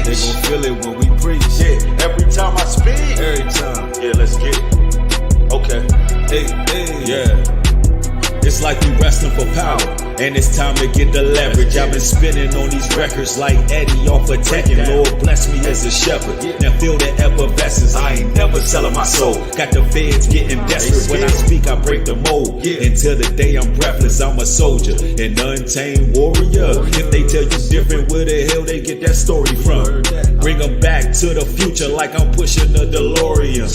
They gon' feel it when we preach. Yeah, every time I speak. Every time. Yeah, let's get it. Okay. Hey, yeah. It's like we wrestling for power, and it's time to get the leverage. I've been spinning on these records like Eddie off of Tekken. Lord bless me as a shepherd. Now feel the effervescence. I ain't never selling my soul. Got the feds getting desperate. When I speak, I break the mold. Until the day I'm breathless, I'm a soldier, an untamed warrior. If they tell you different, where the hell they get that story from? Bring them back to the future like I'm pushing a DeLorean.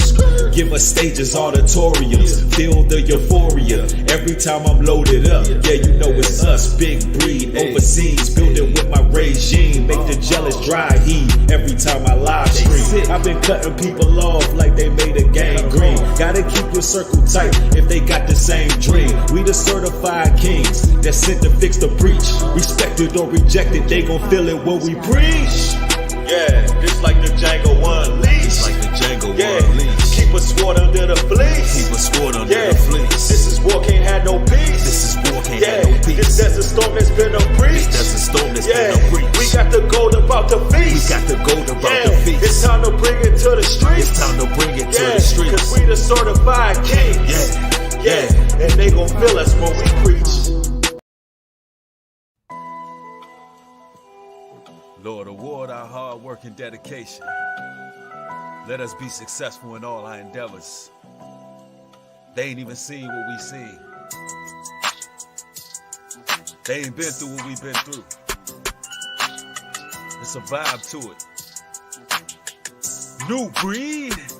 Give us stages, auditoriums. Feel the euphoria every time I'm loaded up. Yeah, you know it's us, big breed, overseas, building with my regime. Make the jealous dry heat every time I live stream. I've been cutting people off like they made a gang green. Gotta keep your circle tight if they got the same dream. We the certified kings that sent to fix the breach. Respected or rejected, they gon' feel it when we preach. Yeah, it's like the Django unleashed. It's like the Django unleashed. Keep a sword under the fleece. Keep a sword under the fleece. This is war, can't have no peace. This is war, can't have no peace. This desert storm has been a breach. This desert storm has been a breach. We got the gold about the feast. We got the gold about the feast. It's time to bring it to the streets. It's time to bring it to the streets. Cause we the certified kings. And they gon' feel us when we preach. Lord, award our hard work and dedication. Let us be successful in all our endeavors. They ain't even seen what we seen. They ain't been through what we've been through. It's a vibe to it. Nubreed.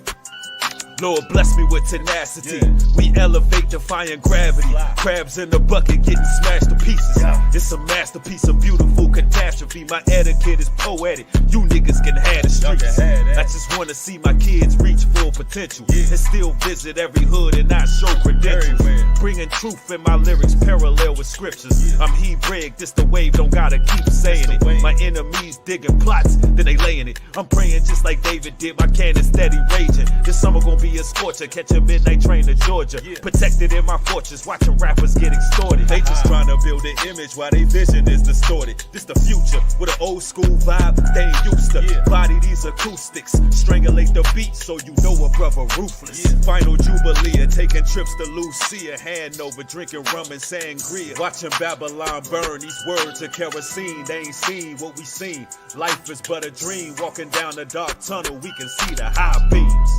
Lord bless me with tenacity. We elevate defying gravity. Crabs in the bucket getting smashed to pieces. It's a masterpiece of beautiful catastrophe. My etiquette is poetic. You niggas can have the streets. I just wanna see my kids reach full potential and still visit every hood and not show credentials. Bringing truth in my lyrics parallel with scriptures. I'm Hebrew, this the wave, don't gotta keep saying it. My enemies digging plots, then they laying it. I'm praying just like David did, my cannon steady raging. This summer gonna be a scorcher, catch a midnight train to Georgia. Protected in my fortress, watching rappers get extorted. They just trying to build an image while they vision is distorted. This the future, with an old school vibe, they ain't used to. Body these acoustics, strangulate the beat so you know a brother ruthless. Final Jubilee, and taking trips to Lucia, Hanover, drinking rum and sangria. Watching Babylon burn, these words of kerosene, they ain't seen what we seen. Life is but a dream, walking down the dark tunnel, we can see the high beams.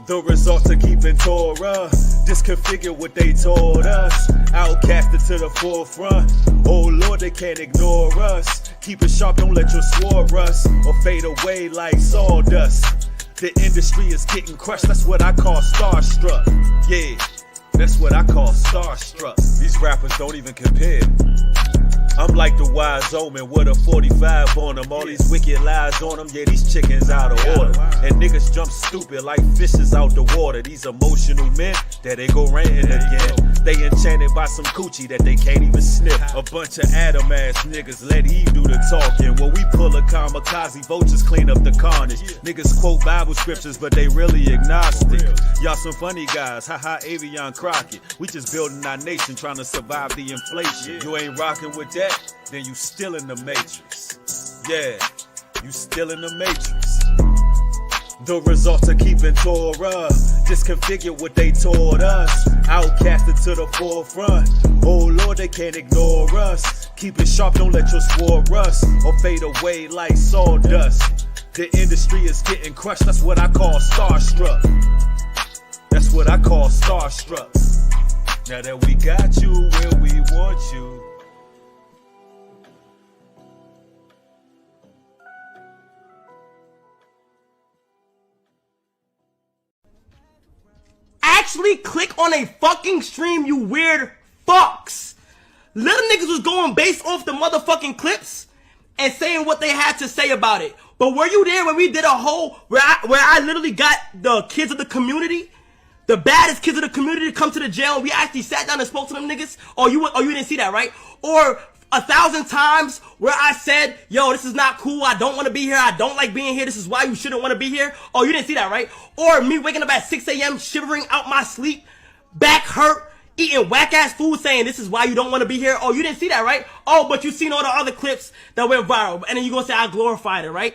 The result of keeping Torah, disconfigure what they told us. Outcasted to the forefront. Oh Lord, they can't ignore us. Keep it sharp, don't let your sword rust or fade away like sawdust. The industry is getting crushed, that's what I call starstruck. Yeah, that's what I call starstruck. These rappers don't even compare. I'm like the wise omen with a 45 on them. All these wicked lies on them, yeah, these chickens out of order. And niggas jump stupid like fishes out the water. These emotional men, there they go ranting again. They enchanted by some coochie that they can't even sniff. A bunch of Adam ass niggas, let Eve do the talking. When we pull a kamikaze, vultures clean up the carnage. Niggas quote Bible scriptures, but they really agnostic. Y'all some funny guys, haha, Avion Crockett. We just building our nation, trying to survive the inflation. You ain't rocking with that, then you still in the matrix. Yeah, you still in the matrix. The result of keeping Torah, disconfigure what they taught us. Outcasted to the forefront. Oh Lord, they can't ignore us. Keep it sharp, don't let your sword rust or fade away like sawdust. The industry is getting crushed, that's what I call starstruck. That's what I call starstruck. Now that we got you where we want you. Actually click on a fucking stream, you weird fucks. Little niggas was going based off the motherfucking clips and saying what they had to say about it. But were you there when we did a whole, where I literally got the kids of the community, the baddest kids of the community to come to the jail, and we actually sat down and spoke to them niggas? Or you didn't see that, right? Or 1,000 times where I said, yo, this is not cool, I don't want to be here, I don't like being here, this is why you shouldn't want to be here. Oh, you didn't see that, right? Or me waking up at 6 a.m. shivering out my sleep, back hurt, eating whack-ass food saying this is why you don't want to be here. Oh, you didn't see that, right? Oh, but you seen all the other clips that went viral, and then you gonna say I glorified it, right?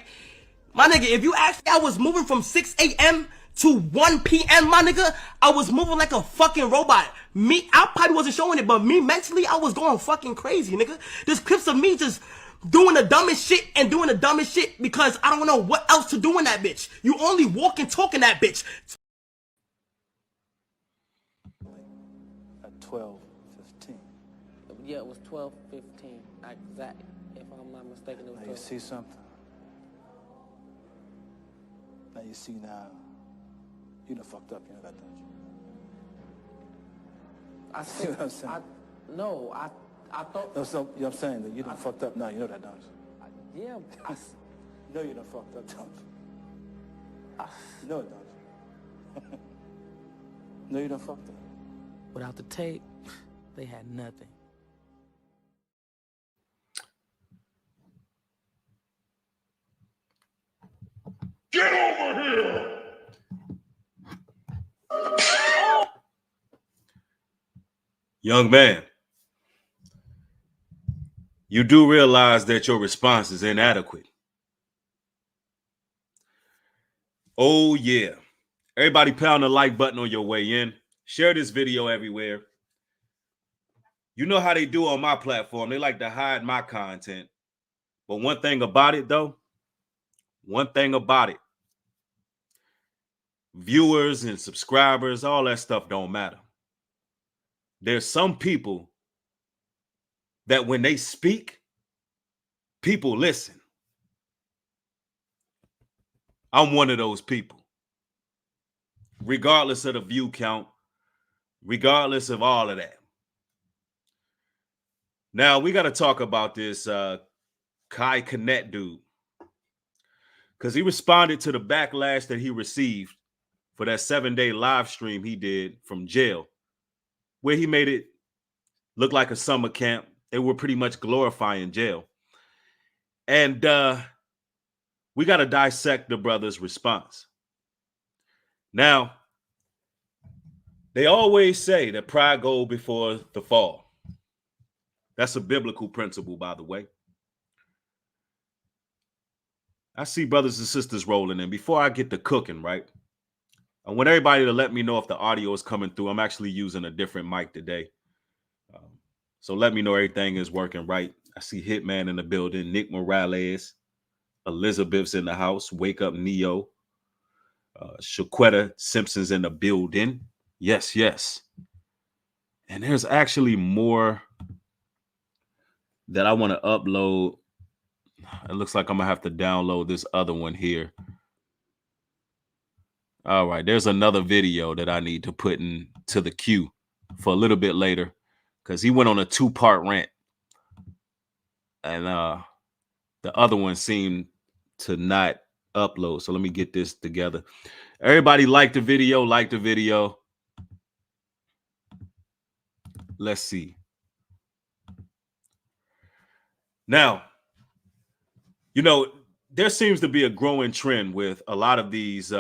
My nigga, if you ask me, I was moving from 6 a.m. to 1 p.m., my nigga. I was moving like a fucking robot. I probably wasn't showing it, but me mentally, I was going fucking crazy, nigga. There's clips of me just doing the dumbest shit and doing the dumbest shit because I don't know what else to do in that bitch. You only walk and talk in that bitch. At 12:15. Yeah, it was 12:15. Exactly. If I'm not mistaken, it was Now 12. you see something? Now you see now. You done fucked up, you know that, don't you? I See what I'm saying? I thought. No, so, you know what I'm saying? That you done fucked up now, you know that, don't you? Yeah, You know you done fucked up, don't you? You know it, don't you? No, you done fucked up. without the tape, they had nothing. Get over here! Young man, you do realize that your response is inadequate. Oh, yeah. Everybody pound the like button on your way in. Share this video everywhere. You know how they do on my platform. They like to hide my content. But one thing about it, though, viewers and subscribers, all that stuff don't matter. There's some people that when they speak, people listen. I'm one of those people. Regardless of the view count, regardless of all of that. Now, we got to talk about this Kai Cenat dude. Because he responded to the backlash that he received for that 7-day live stream he did from jail, where he made it look like a summer camp. They were pretty much glorifying jail. And we got to dissect the brother's response. Now, they always say that pride goes before the fall. That's a biblical principle, by the way. I see brothers and sisters rolling in. Before I get to cooking, right? I want everybody to let me know if the audio is coming through. I'm actually using a different mic today. So let me know everything is working right. I see Hitman in the building, Nick Morales, Elizabeth's in the house, Wake Up Neo, Shaquetta Simpson's in the building. Yes, yes. And there's actually more that I want to upload. It looks like I'm going to have to download this other one here. All right, there's another video that I need to put into the queue for a little bit later because he went on a 2-part rant. And the other one seemed to not upload. So let me get this together. Everybody like the video, Let's see. Now, you know, there seems to be a growing trend with a lot of these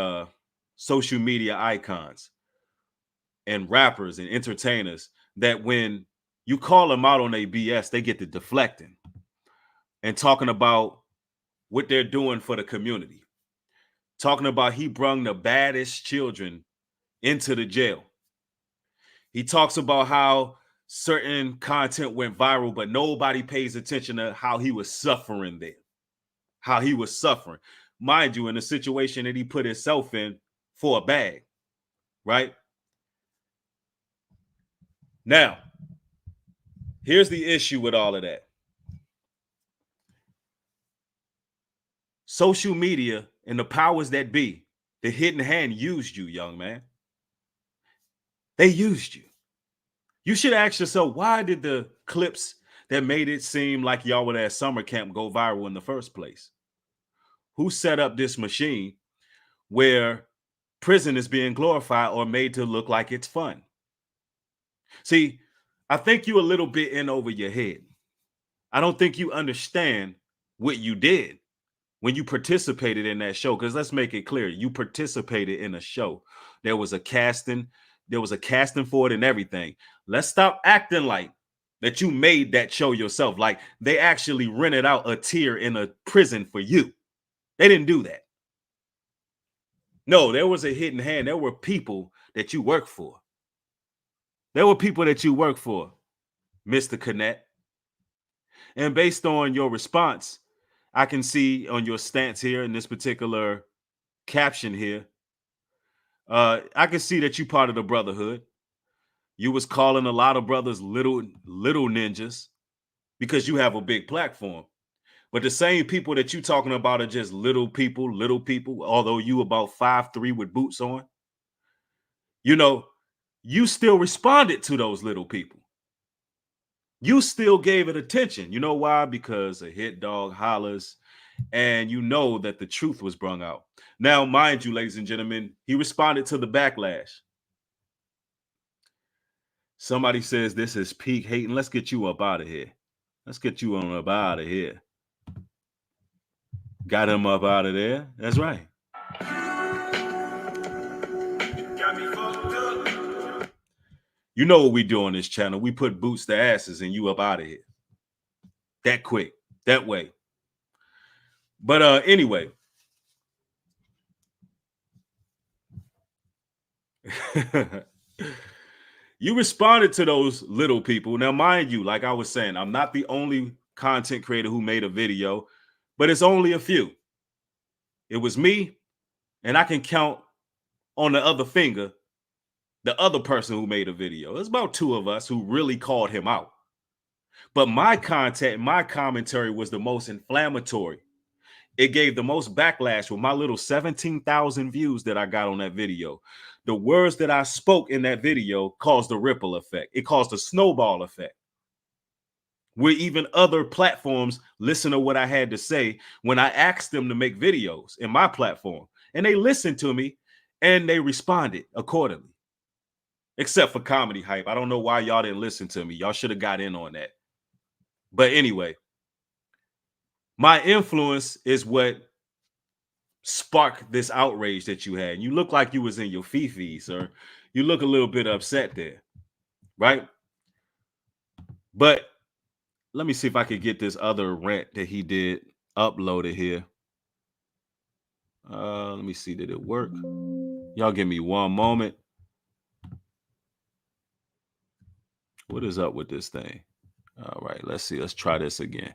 social media icons and rappers and entertainers that when you call them out on their BS, they get to deflecting and talking about what they're doing for the community. Talking about he brung the baddest children into the jail. He talks about how certain content went viral, but nobody pays attention to how he was suffering there. How he was suffering. Mind you, in a situation that he put himself in for a bag, right? Now, here's the issue with all of that. Social media and the powers that be, the hidden hand used you, young man. They used you. You should ask yourself, why did the clips that made it seem like y'all were at summer camp go viral in the first place? Who set up this machine where prison is being glorified or made to look like it's fun? See, I think you a little bit in over your head. I don't think you understand what you did when you participated in that show. Because let's make it clear, you participated in a show. There was a casting for it and everything. Let's stop acting like that you made that show yourself. Like they actually rented out a tier in a prison for you. They didn't do that. No, there was a hidden hand. There were people that you work for. There were people that you work for, Mr. Cenat. And based on your response, I can see on your stance here in this particular caption here, I can see that you part of the brotherhood. You was calling a lot of brothers little ninjas because you have a big platform. But the same people that you talking about are just little people, although you about 5'3" with boots on. You know, you still responded to those little people. You still gave it attention. You know why? Because a hit dog hollers, and you know that the truth was brung out. Now, mind you, ladies and gentlemen, he responded to the backlash. Somebody says this is peak hating. Let's get you up out of here. Let's get you on up out of here. Got him up out of there. That's right. You know what we do on this channel. We put boots to asses and you up out of here. That quick. That way. But anyway. You responded to those little people. Now, mind you, like I was saying, I'm not the only content creator who made a video, but it's only a few. It was me, and I can count on the other finger the other person who made a video. There's about 2 of us who really called him out. But my content, my commentary was the most inflammatory. It gave the most backlash with my little 17,000 views that I got on that video. The words that I spoke in that video caused a ripple effect. It caused a snowball effect, where even other platforms listen to what I had to say when I asked them to make videos in my platform. And they listened to me and they responded accordingly. Except for Comedy Hype. I don't know why y'all didn't listen to me. Y'all should have got in on that. But anyway, my influence is what sparked this outrage that you had. You look like you was in your fifi, sir. You look a little bit upset there, right? But let me see if I could get this other rant that he did uploaded here. Let me see, did it work? Y'all give me one moment. What is up with this thing? All right, let's see. Let's try this again.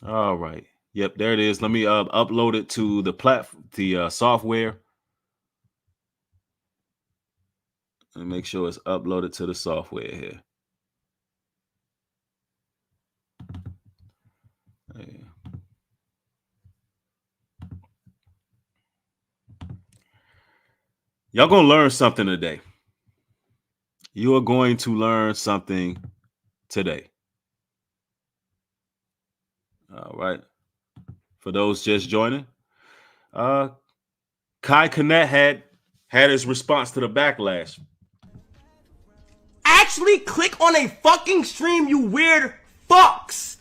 All right. Yep, there it is. Let me upload it to the software. And make sure it's uploaded to the software here. Y'all gonna learn something today. You are going to learn something today. All right. For those just joining, Kai Cenat had his response to the backlash. Actually click on a fucking stream, you weird fucks.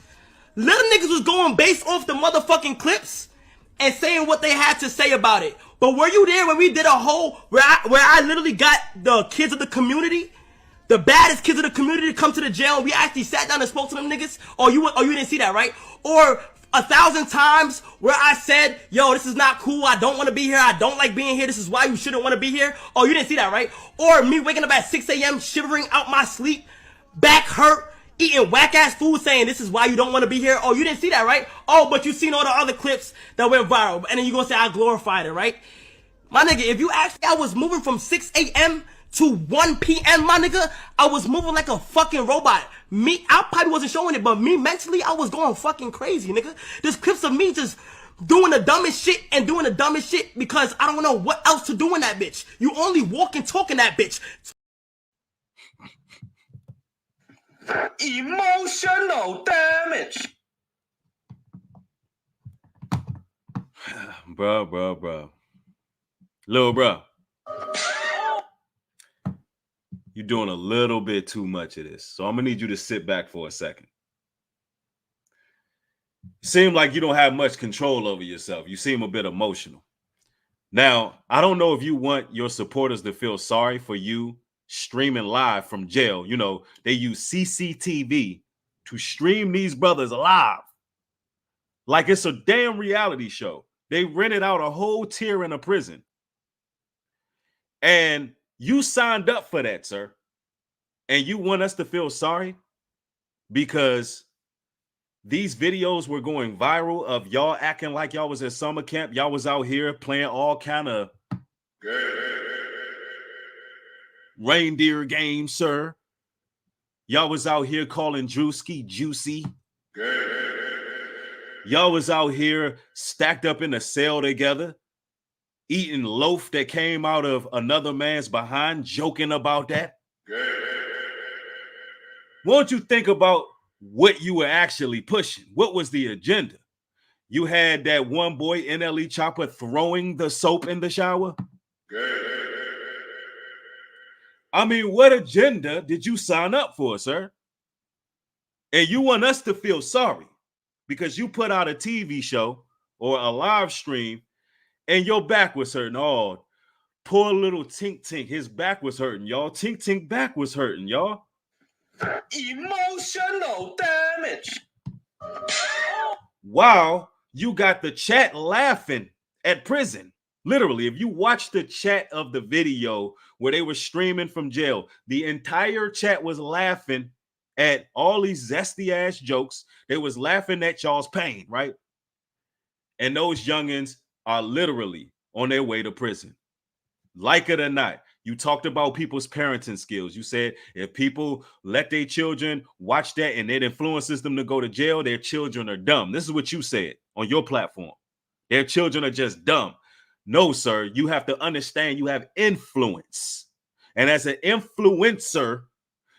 Little niggas was going based off the motherfucking clips and saying what they had to say about it. But were you there when we did a whole, where I literally got the kids of the community, the baddest kids of the community, to come to the jail? We actually sat down and spoke to them niggas. Or you didn't see that, right? Or 1,000 times where I said, yo, this is not cool. I don't want to be here. I don't like being here. This is why you shouldn't want to be here. Oh, you didn't see that, right? Or me waking up at 6 a.m. shivering out my sleep, back hurt, eating whack-ass food, saying this is why you don't want to be here. Oh, you didn't see that, right? Oh, but you seen all the other clips that went viral. And then you're going to say I glorified it, right? My nigga, if you ask me, I was moving from 6 a.m. to 1 p.m., my nigga. I was moving like a fucking robot. I probably wasn't showing it, but me mentally, I was going fucking crazy, nigga. There's clips of me just doing the dumbest shit and doing the dumbest shit because I don't know what else to do in that bitch. You only walk and talk in that bitch. Emotional damage. Bro. Little bro. You're doing a little bit too much of this. So I'm going to need you to sit back for a second. Seem like you don't have much control over yourself. You seem a bit emotional. Now, I don't know if you want your supporters to feel sorry for you streaming live from jail. You know, they use CCTV to stream these brothers live like it's a damn reality show. They rented out a whole tier in a prison. And you signed up for that, sir. And you want us to feel sorry because these videos were going viral of y'all acting like y'all was at summer camp. Y'all was out here playing all kind of reindeer games, sir. Y'all was out here calling Drewski juicy. Y'all was out here stacked up in a cell together, eating loaf that came out of another man's behind, joking about that. Won't you think about what you were actually pushing? What was the agenda? You had that one boy, NLE Chopper, throwing the soap in the shower. I mean, what agenda did you sign up for, sir? And you want us to feel sorry because you put out a TV show or a live stream and your back was hurting. Oh, poor little Tink Tink, his back was hurting, y'all. Tink Tink back was hurting, y'all. Emotional damage. Wow, you got the chat laughing at prison. Literally, if you watch the chat of the video where they were streaming from jail, the entire chat was laughing at all these zesty ass jokes. They was laughing at y'all's pain, right? And those youngins are literally on their way to prison. Like it or not, you talked about people's parenting skills. You said if people let their children watch that and it influences them to go to jail, their children are dumb. This is what you said on your platform. Their children are just dumb. No, sir, you have to understand you have influence. And as an influencer,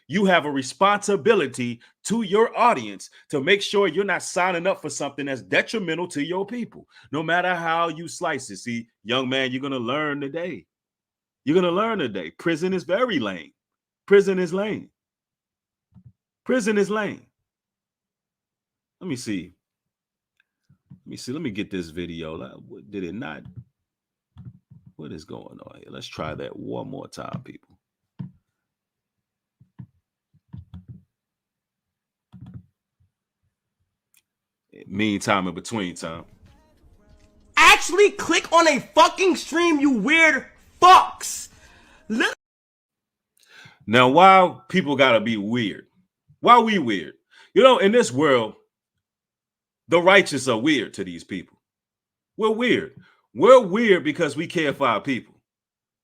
you have a responsibility to your audience to make sure you're not signing up for something that's detrimental to your people, no matter how you slice it. See, young man, you're going to learn today. You're going to learn today. Prison is very lame. Prison is lame. Prison is lame. Let me see. Let me get this video. Did it not? What is going on here? Let's try that one more time, people. Meantime, in between time. Actually click on a fucking stream, you weird fucks. Now, why people gotta be weird? Why we weird? You know, in this world, the righteous are weird to these people. We're weird. We're weird because we care for our people.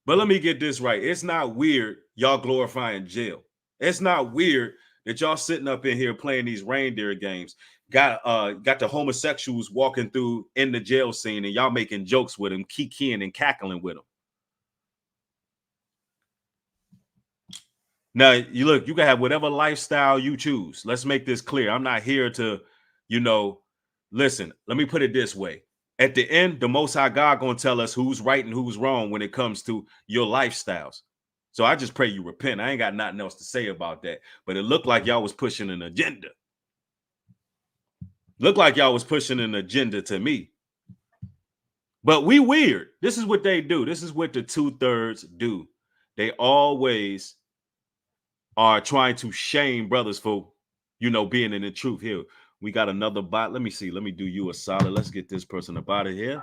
But let me get this right. It's not weird y'all glorifying jail. It's not weird that y'all sitting up in here playing these reindeer games. Got the homosexuals walking through in the jail scene and y'all making jokes with them, kikiing and cackling with them. Now, you can have whatever lifestyle you choose. Let's make this clear. I'm not here to, listen, let me put it this way. At the end, the Most High God going to tell us who's right and who's wrong when it comes to your lifestyles. So I just pray you repent. I ain't got nothing else to say about that. But it looked like y'all was pushing an agenda. Looked like y'all was pushing an agenda to me. But we weird. This is what they do. This is what the 2/3 do. They always are trying to shame brothers for, being in the truth. Here, we got another bot. Let me see. Let me do you a solid. Let's get this person up out of here.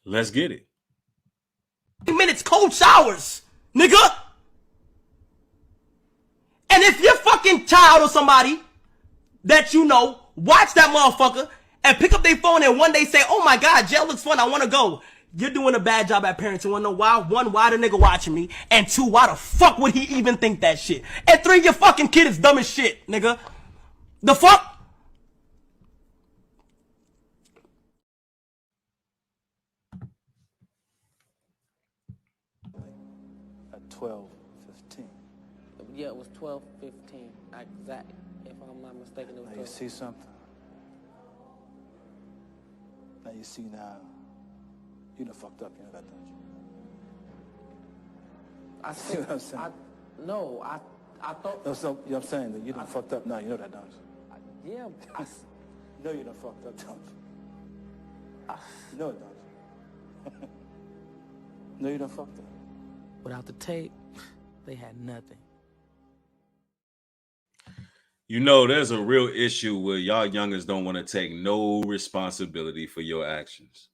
Let's get it. Minutes cold showers, nigga. And if your fucking child or somebody that watch that motherfucker and pick up their phone and one day say, oh my God, jail looks fun, I want to go. You're doing a bad job at parenting. Want to know why? One, why the nigga watching me? And two, why the fuck would he even think that shit? And three, your fucking kid is dumb as shit, nigga. The fuck? At 12:15. Yeah, it was 12:15. Exactly. If I'm not mistaken, it was Now 12. you see something? Now you see now. You done fucked up, you know that, don't you? I See what I'm saying? I thought. No, so, you know what I'm saying? That you done fucked up now, you know that, don't you? Yeah, You know you done fucked up, don't you? You know it, don't you? No, you done fucked up. Without the tape, they had nothing. You know, there's a real issue where y'all youngers don't want to take no responsibility for your actions.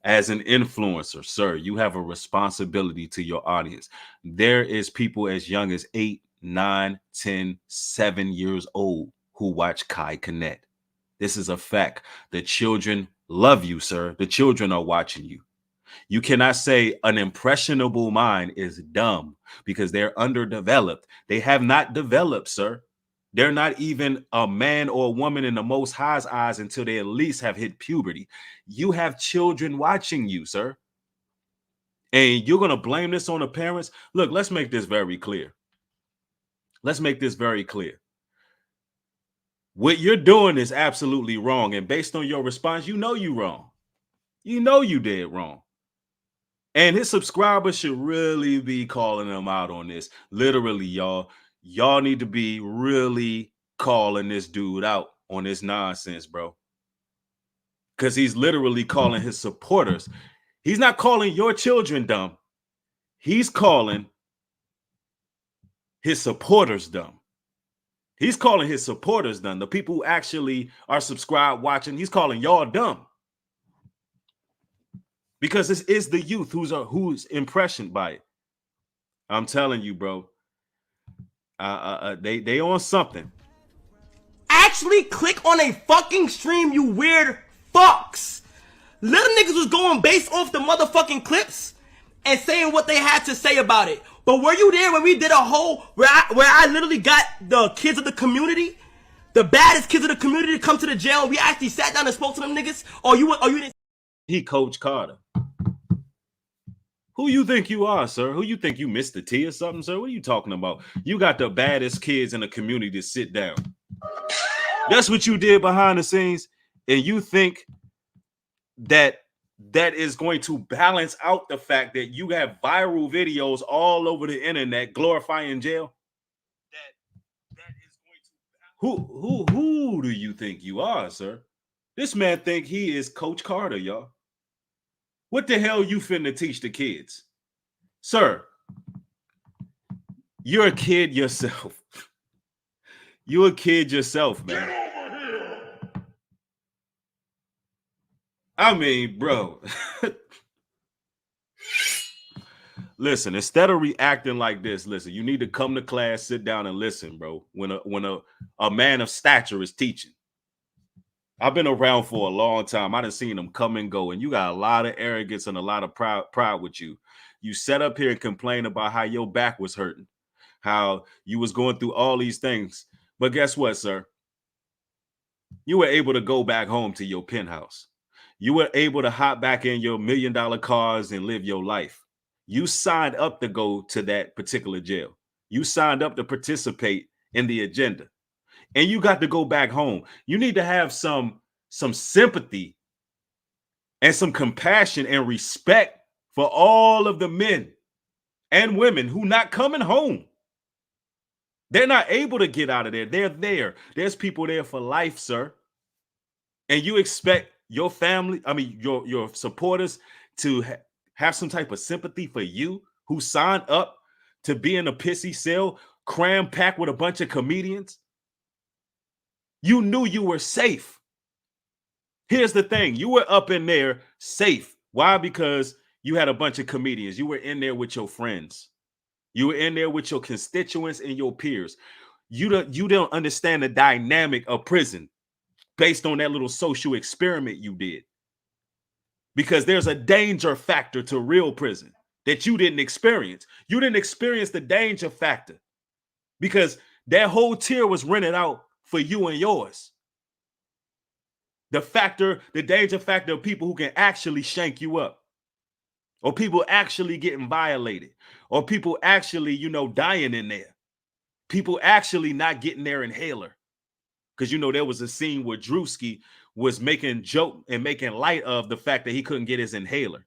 As an influencer, sir, you have a responsibility to your audience. There is people as young as 8, 9, 10, 7 years old who watch Kai Connect. This is a fact. The children love you, sir. The children are watching you. You cannot say an impressionable mind is dumb because they're underdeveloped. They have not developed, sir. They're not even a man or a woman in the Most High's eyes until they at least have hit puberty. You have children watching you, sir. And you're going to blame this on the parents? Look, let's make this very clear. Let's make this very clear. What you're doing is absolutely wrong. And based on your response, you know you're wrong. You know you did wrong. And his subscribers should really be calling him out on this. Literally, y'all. Y'all need to be really calling this dude out on this nonsense, bro. Because he's literally calling his supporters. He's not calling your children dumb. He's calling his supporters dumb. He's calling his supporters dumb. The people who actually are subscribed, watching, he's calling y'all dumb. Because this is the youth who's impressioned by it. I'm telling you, bro. They on something. Actually click on a fucking stream, you weird fucks. Little niggas was going based off the motherfucking clips and saying what they had to say about it. But were you there when we did a whole where I literally got the kids of the community, the baddest kids of the community, to come to the jail and we actually sat down and spoke to them niggas? Or you didn't? He Coach Carter. Who you think you are, sir? Who you think you Mr. T or something, sir? What are you talking about? You got the baddest kids in the community to sit down. That's what you did behind the scenes. And you think that is going to balance out the fact that you have viral videos all over the internet glorifying jail? That is going to who do you think you are, sir? This man think he is Coach Carter, y'all. What the hell you finna teach the kids? Sir, you're a kid yourself. You're a kid yourself, man. Get over here. I mean, bro. Listen, instead of reacting like this, listen, you need to come to class, sit down and listen, bro. When a man of stature is teaching. I've been around for a long time. I done seen them come and go, and you got a lot of arrogance and a lot of pride with you. You sat up here and complain about how your back was hurting, how you was going through all these things. But guess what, sir? You were able to go back home to your penthouse. You were able to hop back in your $1 million cars and live your life. You signed up to go to that particular jail. You signed up to participate in the agenda. And you got to go back home. You need to have some sympathy and some compassion and respect for all of the men and women who not coming home. They're not able to get out of there. They're there. There's people there for life, sir. And you expect your family, your supporters to have some type of sympathy for you who signed up to be in a pissy cell, cram-packed with a bunch of comedians? You knew you were safe. Here's the thing. You were up in there safe. Why? Because you had a bunch of comedians. You were in there with your friends. You were in there with your constituents and your peers. You don't understand the dynamic of prison based on that little social experiment you did. Because there's a danger factor to real prison that you didn't experience. You didn't experience the danger factor because that whole tier was rented out for you and yours. The danger factor of people who can actually shank you up, or people actually getting violated, or people actually, dying in there, people actually not getting their inhaler. Because, there was a scene where Drewski was making joke and making light of the fact that he couldn't get his inhaler.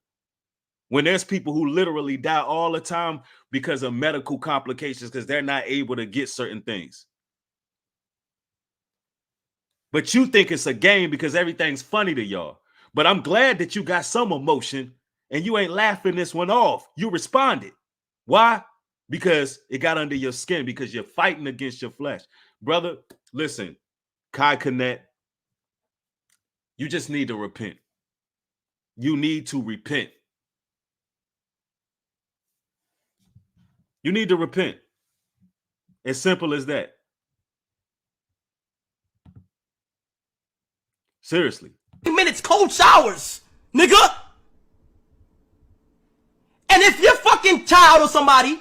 When there's people who literally die all the time because of medical complications because they're not able to get certain things. But you think it's a game because everything's funny to y'all. But I'm glad that you got some emotion and you ain't laughing this one off. You responded. Why? Because it got under your skin, because you're fighting against your flesh. Brother, listen, Kai Cenat, you just need to repent. You need to repent. You need to repent. As simple as that. Seriously. Minutes cold showers, nigga. And if your fucking child or somebody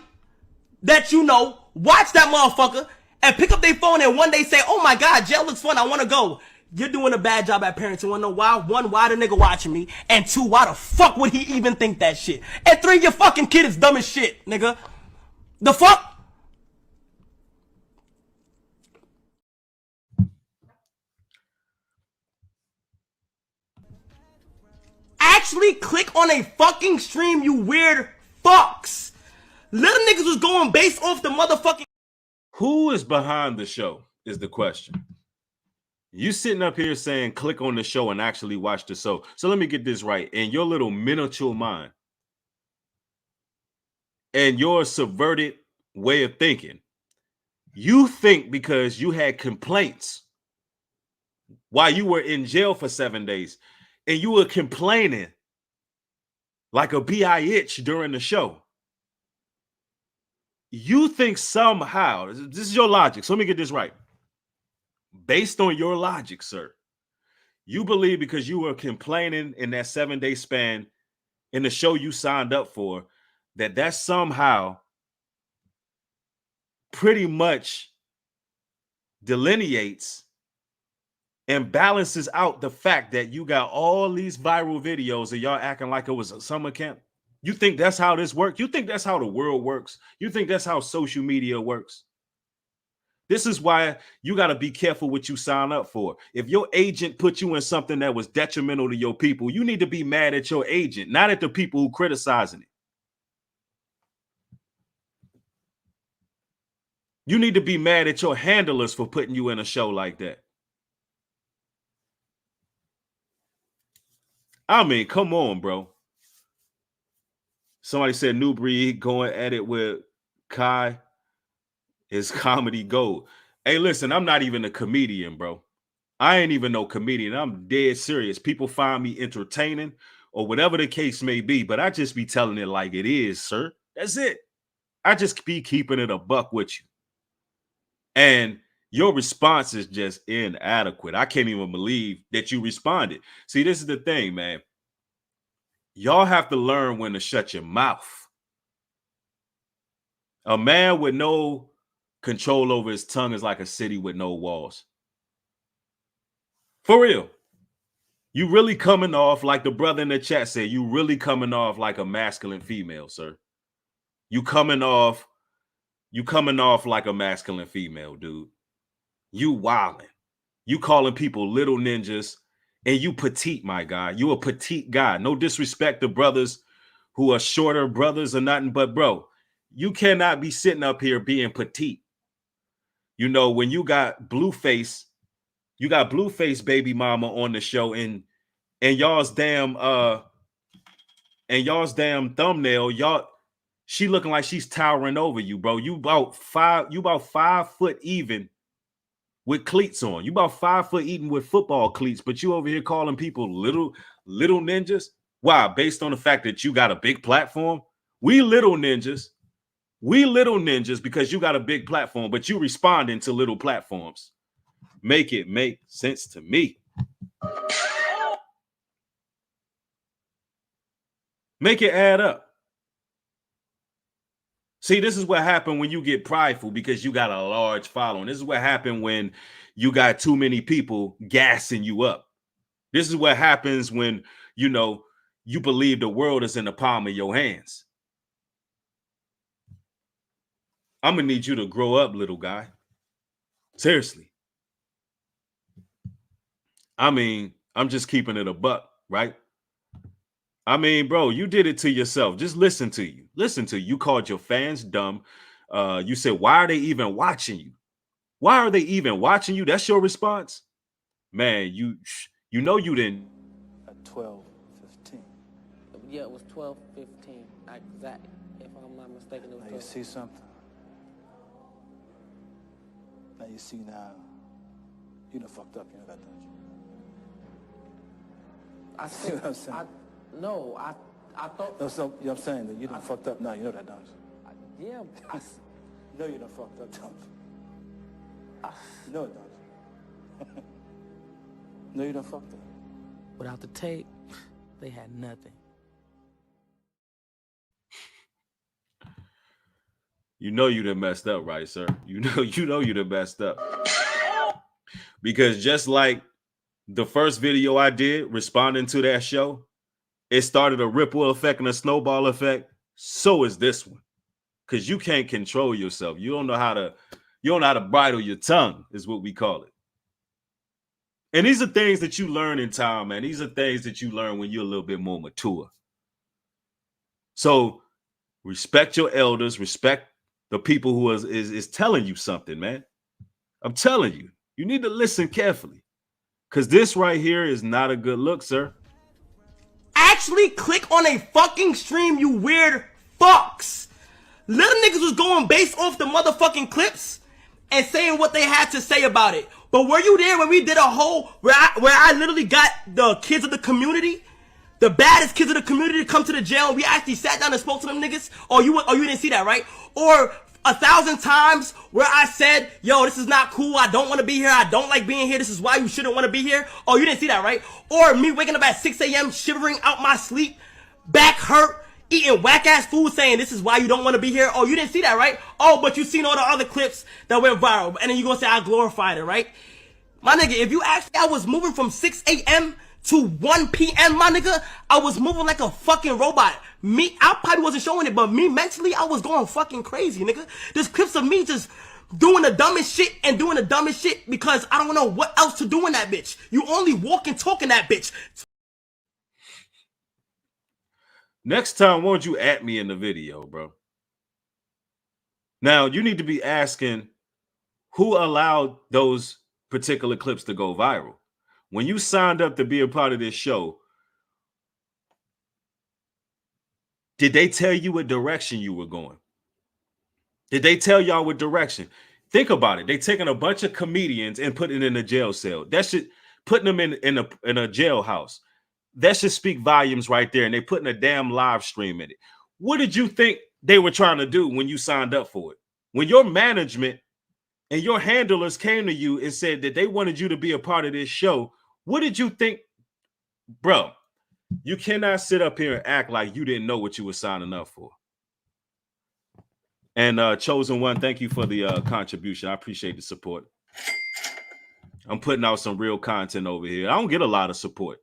that you know watch that motherfucker and pick up their phone and one day say, oh my God, jail looks fun, I want to go. You're doing a bad job at parenting. You want to know why? One, why the nigga watching me? And two, why the fuck would he even think that shit? And three, your fucking kid is dumb as shit, nigga. The fuck? Actually click on a fucking stream, you weird fucks. Little niggas was going based off the motherfucking... Who is behind the show is the question. You sitting up here saying click on the show and actually watch the show. So let me get this right. In your little miniature mind and your subverted way of thinking, you think because you had complaints while you were in jail for 7 days and you were complaining like a bitch during the show, you think somehow, this is your logic, so let me get this right. Based on your logic, sir, you believe because you were complaining in that 7 day span in the show you signed up for, that somehow pretty much delineates and balances out the fact that you got all these viral videos of y'all acting like it was a summer camp. You think that's how this works? You think that's how the world works? You think that's how social media works? This is why you got to be careful what you sign up for. If your agent put you in something that was detrimental to your people, you need to be mad at your agent, not at the people who criticizing it. You need to be mad at your handlers for putting you in a show like that. I mean, come on, bro. Somebody said Nubreed going at it with Kai is comedy gold. Hey, listen, I'm not even a comedian, bro. I ain't even no comedian. I'm dead serious. People find me entertaining or whatever the case may be, but I just be telling it like it is, sir. That's it. I just be keeping it a buck with you. And your response is just inadequate. I can't even believe that you responded. See, this is the thing, man. Y'all have to learn when to shut your mouth. A man with no control over his tongue is like a city with no walls. For real. You really coming off like the brother in the chat said, you really coming off like a masculine female, sir. You coming off like a masculine female, dude. You wilding. You calling people little ninjas, and you petite, my guy. You a petite guy. No disrespect to brothers who are shorter brothers or nothing, but bro, you cannot be sitting up here being petite. You know, when you got Blueface baby mama on the show, and y'all's damn thumbnail, she looking like she's towering over you, bro. You about 5 foot even with cleats on. You about 5 foot even with football cleats, but you over here calling people little ninjas. Why? Based on the fact that you got a big platform. We little ninjas because you got a big platform, but you responding to little platforms. Make it make sense to me. Make it add up. See, this is what happened when you get prideful because you got a large following. This is what happened when you got too many people gassing you up. This is what happens when, you know, you believe the world is in the palm of your hands. I'm going to need you to grow up, little guy. Seriously. I mean, I'm just keeping it a buck, right? I mean, bro, you did it to yourself. Just listen to you. Listen to you. You called your fans dumb. You said, why are they even watching you? Why are they even watching you? That's your response? Man, you know you didn't. At 12, 15. Yeah, it was 12:15. Exact. If I'm not mistaken, it was Now you 12. see something? Now you see now. You done fucked up, you know that, don't you? I See what I'm saying? I thought. No, so, you know what I'm saying? That you done fucked up now, you know that, don't you? Yeah, No, you done fucked up, don't you? You know it, don't you? No, you done fucked up. without the tape, they had nothing. You know you done messed up, right, sir? You know you done messed up. Because just like the first video I did responding to that show, it started a ripple effect and a snowball effect. So is this one. Because you can't control yourself. You don't know how to bridle your tongue, is what we call it. And these are things that you learn in time, man. These are things that you learn when you're a little bit more mature. So respect your elders, respect the people who is telling you something, man. I'm telling you, you need to listen carefully. Because this right here is not a good look, sir. Actually click on a fucking stream, you weird fucks. Little niggas was going based off the motherfucking clips and saying what they had to say about it. But were you there when we did a whole, where I literally got the kids of the community, the baddest kids of the community, to come to the jail? We actually sat down and spoke to them niggas. Or you didn't see that, right? Or 1,000 times where I said, yo, this is not cool, I don't want to be here, I don't like being here, this is why you shouldn't want to be here. Oh, you didn't see that, right? Or me waking up at 6 a.m. shivering out my sleep, back hurt, eating whack-ass food, saying this is why you don't want to be here. Oh, you didn't see that, right? Oh, but you seen all the other clips that went viral, and then you gonna say I glorified it, right? My nigga, if you ask me, I was moving from 6 a.m. to 1 p.m., my nigga. I was moving like a fucking robot. I probably wasn't showing it, but me mentally, I was going fucking crazy, nigga. There's clips of me just doing the dumbest shit and doing the dumbest shit because I don't know what else to do in that bitch. You only walk and talk in that bitch. Next time, won't you at me in the video, bro? Now, you need to be asking who allowed those particular clips to go viral. When you signed up to be a part of this show, did they tell you what direction you were going? Did they tell y'all what direction? Think about it. They taking a bunch of comedians and putting in a jail cell. That should putting them in a jailhouse. That should speak volumes right there. And they putting a damn live stream in it. What did you think they were trying to do when you signed up for it? When your management and your handlers came to you and said that they wanted you to be a part of this show, what did you think? Bro, you cannot sit up here and act like you didn't know what you were signing up for. And Chosen One, thank you for the contribution. I appreciate the support. I'm putting out some real content over here. I don't get a lot of support.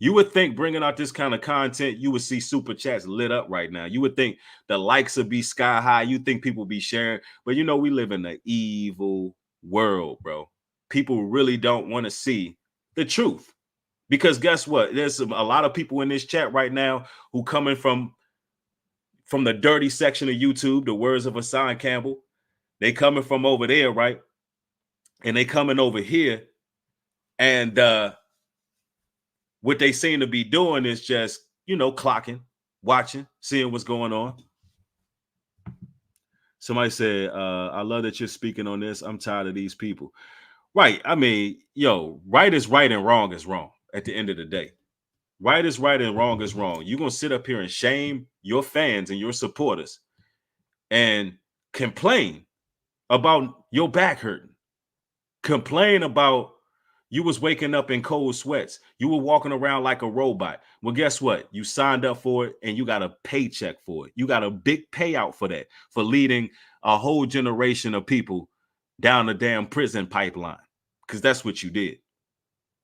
You would think bringing out this kind of content, you would see super chats lit up right now. You would think the likes would be sky high. You think people be sharing. But, you know, we live in an evil world, bro. People really don't want to see the truth. Because guess what? There's a lot of people in this chat right now who coming from the dirty section of YouTube, the words of Hassan Campbell. They coming from over there, right? And they coming over here. And what they seem to be doing is just, you know, clocking, watching, seeing what's going on. Somebody said, I love that you're speaking on this. I'm tired of these people. Right. I mean, yo, right is right and wrong is wrong at the end of the day. Right is right and wrong is wrong. You're going to sit up here and shame your fans and your supporters and complain about your back hurting. Complain about you was waking up in cold sweats. You were walking around like a robot. Well, guess what? You signed up for it and you got a paycheck for it. You got a big payout for that, for leading a whole generation of people down the damn prison pipeline. Because that's what you did.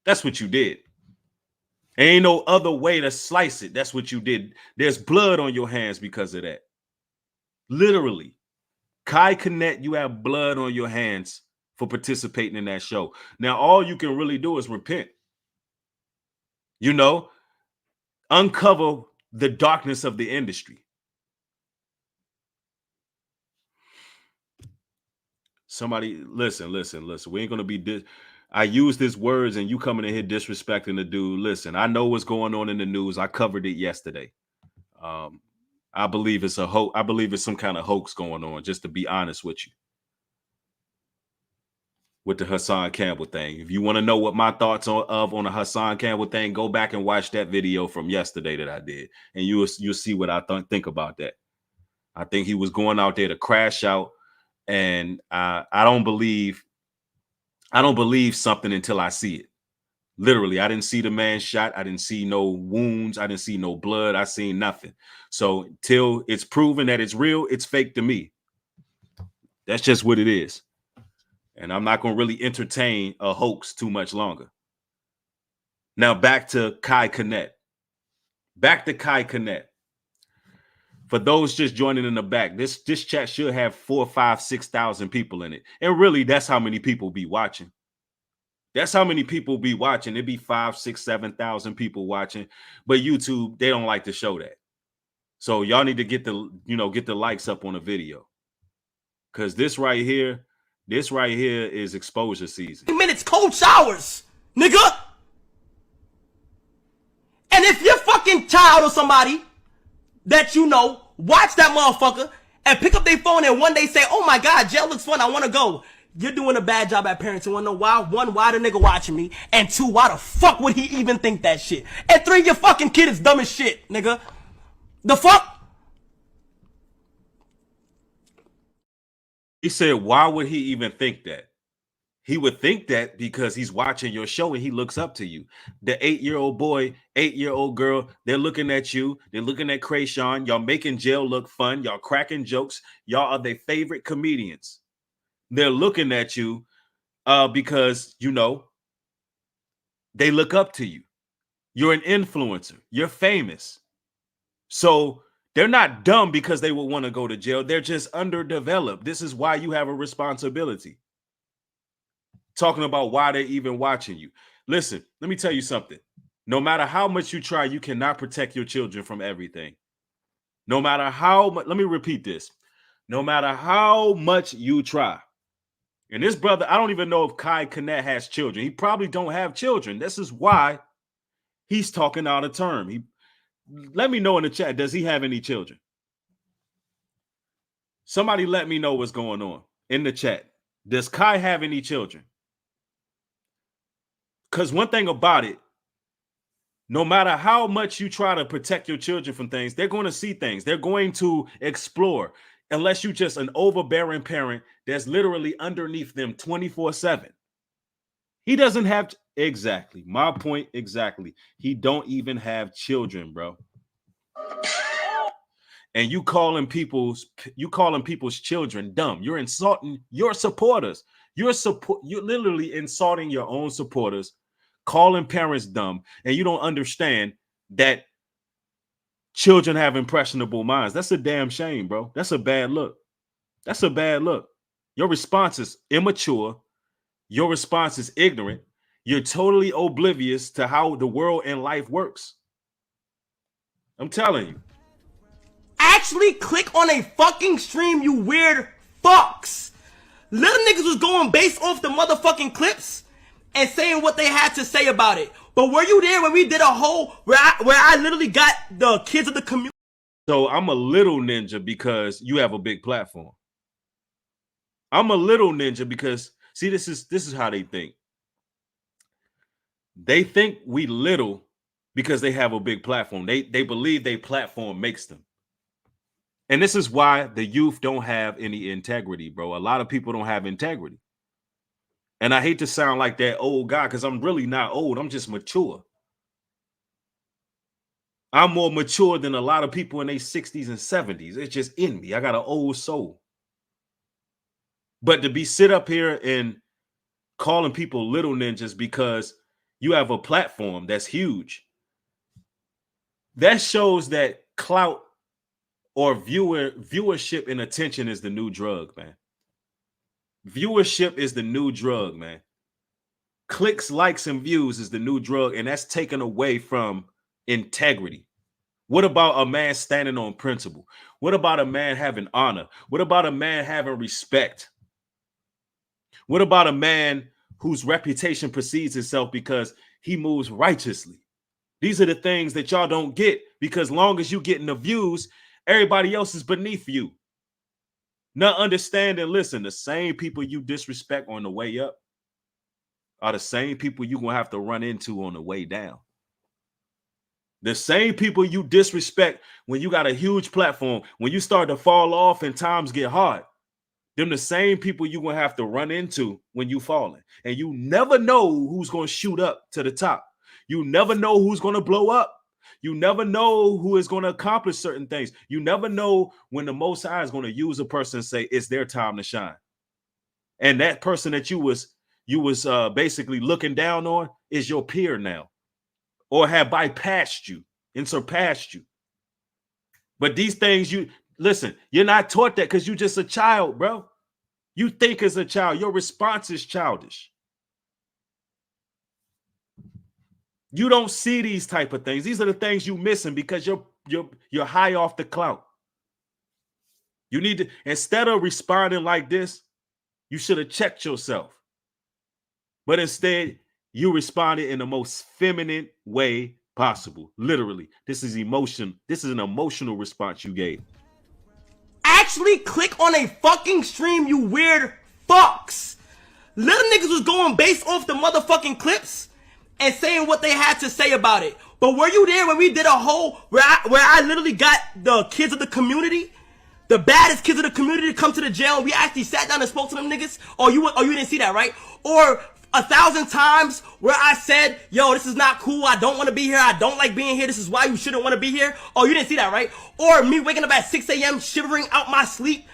That's what you did. Ain't no other way to slice it. That's what you did. There's blood on your hands because of that. Literally. Kai Connect, you have blood on your hands for participating in that show. Now, all you can really do is repent. You know, uncover the darkness of the industry. Somebody, listen. We ain't going to be... I use these words and you coming in here disrespecting the dude. Listen, I know what's going on in the news. I covered it yesterday. I believe it's a hoax. I believe it's some kind of hoax going on, just to be honest with you. With the Hassan Campbell thing. If you want to know what my thoughts on the Hassan Campbell thing, go back and watch that video from yesterday that I did, and you'll see what I think about that. I think he was going out there to crash out, and I don't believe something until I see it. Literally, I didn't see the man shot. I didn't see no wounds. I didn't see no blood. I seen nothing. So till it's proven that it's real, it's fake to me. That's just what it is. And I'm not going to really entertain a hoax too much longer. Now back to Kai Cenat. Back to Kai Cenat. For those just joining in the back, this chat should have 4,000, 5,000, 6,000 people in it. And really, that's how many people be watching. That's how many people be watching. It'd be 5,000, 6,000, 7,000 people watching. But YouTube, they don't like to show that. So y'all need to get the likes up on the video. Because this right here is exposure season. Minutes, cold showers, nigga. And if your fucking child or somebody that you know watch that motherfucker and pick up their phone and one day say, "Oh my God, jail looks fun, I want to go," you're doing a bad job at parenting. Want to know why? One, why the nigga watching me? And two, why the fuck would he even think that shit? And three, your fucking kid is dumb as shit, nigga. The fuck? He said, why would he even think that? He would think that because he's watching your show and he looks up to you. The 8-year-old boy, 8-year-old girl, they're looking at you. They're looking at Krayshawn. Y'all making jail look fun. Y'all cracking jokes. Y'all are their favorite comedians. They're looking at you because, they look up to you. You're an influencer. You're famous. So they're not dumb because they would want to go to jail. They're just underdeveloped. This is why you have a responsibility. Talking about why they're even watching you. Listen, let me tell you something. No matter how much you try, you cannot protect your children from everything. No matter how much, let me repeat this. No matter how much you try. And this brother, I don't even know if Kai Cenat has children. He probably don't have children. This is why he's talking out of term. Let me know in the chat, does he have any children? Somebody let me know what's going on in the chat. Does Kai have any children? Because one thing about it, no matter how much you try to protect your children from things, they're going to see things. They're going to explore, unless you're just an overbearing parent that's literally underneath them 24/7. He doesn't have, exactly, my point exactly. He don't even have children, bro. And you calling people's children dumb. You're insulting your supporters. You're literally insulting your own supporters, calling parents dumb, and you don't understand that children have impressionable minds. That's a damn shame, bro. That's a bad look. That's a bad look. Your response is immature. Your response is ignorant. You're totally oblivious to how the world and life works. I'm telling you. Actually click on a fucking stream, you weird fucks. Little niggas was going based off the motherfucking clips and saying what they had to say about it. But were you there when we did a whole, where I literally got the kids of the community? So I'm a little ninja because you have a big platform. I'm a little ninja because, see, this is how they think. They think we little because they have a big platform. They believe their platform makes them. And this is why the youth don't have any integrity, bro. A lot of people don't have integrity. And I hate to sound like that old guy because I'm really not old. I'm just mature. I'm more mature than a lot of people in their 60s and 70s. It's just in me. I got an old soul. But to sit up here and calling people little ninjas because you have a platform that's huge, that shows that clout or viewership and attention is the new drug, man. Viewership is the new drug, man. Clicks, likes, and views is the new drug, and that's taken away from integrity. What about a man standing on principle? What about a man having honor? What about a man having respect? What about a man whose reputation precedes himself because he moves righteously? These are the things that y'all don't get because long as you getting the views, everybody else is beneath you. Not understanding, listen, the same people you disrespect on the way up are the same people you're going to have to run into on the way down. The same people you disrespect when you got a huge platform, when you start to fall off and times get hard, them the same people you're going to have to run into when you falling. And you never know who's going to shoot up to the top. You never know who's going to blow up. You never know who is going to accomplish certain things. You never know when the Most High is going to use a person and say it's their time to shine. And that person that you was basically looking down on is your peer now, or have bypassed you and surpassed you. But these things, listen, you're not taught that because you're just a child, bro. You think as a child, your response is childish. You don't see these type of things. These are the things you're missing because you're high off the clout. You need to, instead of responding like this, you should have checked yourself. But instead, you responded in the most feminine way possible. Literally, this is emotion. This is an emotional response you gave. Actually click on a fucking stream, you weird fucks. Little niggas was going based off the motherfucking clips and saying what they had to say about it. But were you there when we did a whole, where I literally got the kids of the community, the baddest kids of the community, to come to the jail, and we actually sat down and spoke to them niggas? Or you didn't see that, right? Or 1,000 times where I said, yo, this is not cool, I don't want to be here, I don't like being here, this is why you shouldn't want to be here? Oh, you didn't see that, right? Or me waking up at 6 a.m. shivering out my sleep,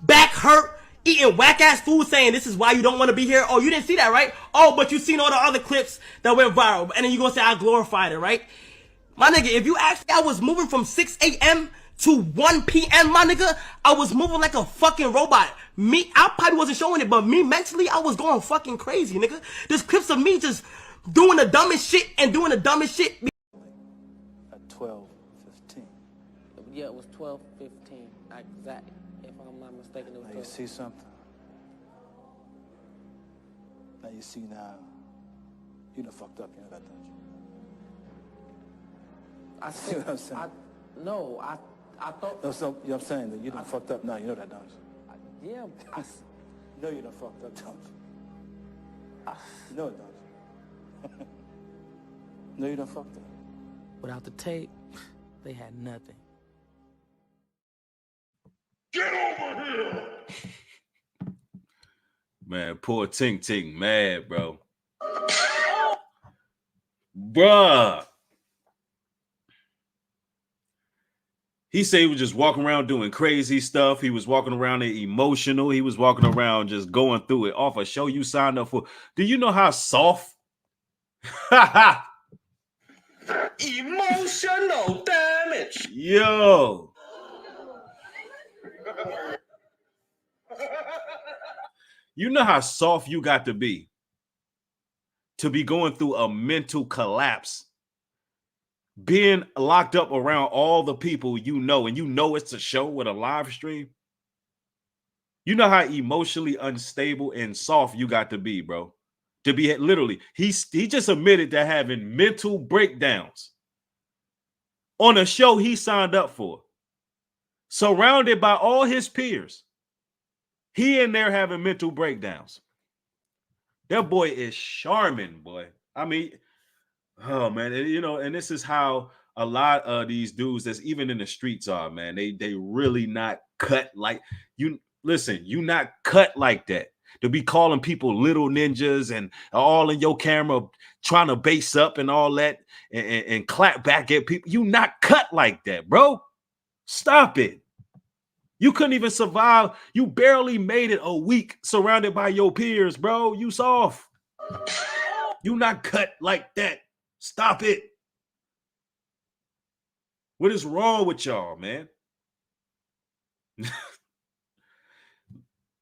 back hurt, eating whack-ass food, saying this is why you don't want to be here? Oh, you didn't see that, right? Oh, but you seen all the other clips that went viral, and then you gonna say I glorified it, right? My nigga, if you ask me, I was moving from 6 a.m. to 1 p.m., my nigga, I was moving like a fucking robot. I probably wasn't showing it, but me mentally, I was going fucking crazy, nigga. There's clips of me just doing the dumbest shit and doing the dumbest shit. At 12:15. Yeah, it was 12:15. Exactly. If I'm not mistaken, it was Now 12. you see something? Now you see now. You done fucked up, you know that, don't you? I See what I'm saying? I thought. No, so, you know what I'm saying? That you done fucked up now, you know that, don't you? Yeah, You know you done fucked up, don't you? You know it, don't you? No, you done fucked up. without the tape, they had nothing. Get over here! Man, poor Tink Tink mad, bro. Bruh. He said he was just walking around doing crazy stuff. He was walking around emotional. He was walking around just going through it off a show you signed up for. Do you know how soft? Emotional damage. Yo. You know how soft you got to be going through a mental collapse, being locked up around all the people you know, and you know it's a show with a live stream. You know how emotionally unstable and soft you got to be, bro. To be literally, he just admitted to having mental breakdowns on a show he signed up for, surrounded by all his peers. He in there having mental breakdowns. That boy is charming, boy. I mean, oh man, you know, and this is how a lot of these dudes that's even in the streets are, man. They really not cut like you. Listen, you not cut like that. To be calling people little ninjas and all in your camera trying to base up and all that and clap back at people. You not cut like that, bro. Stop it. You couldn't even survive. You barely made it a week surrounded by your peers, bro. You soft. You not cut like that. Stop it. What is wrong with y'all, man?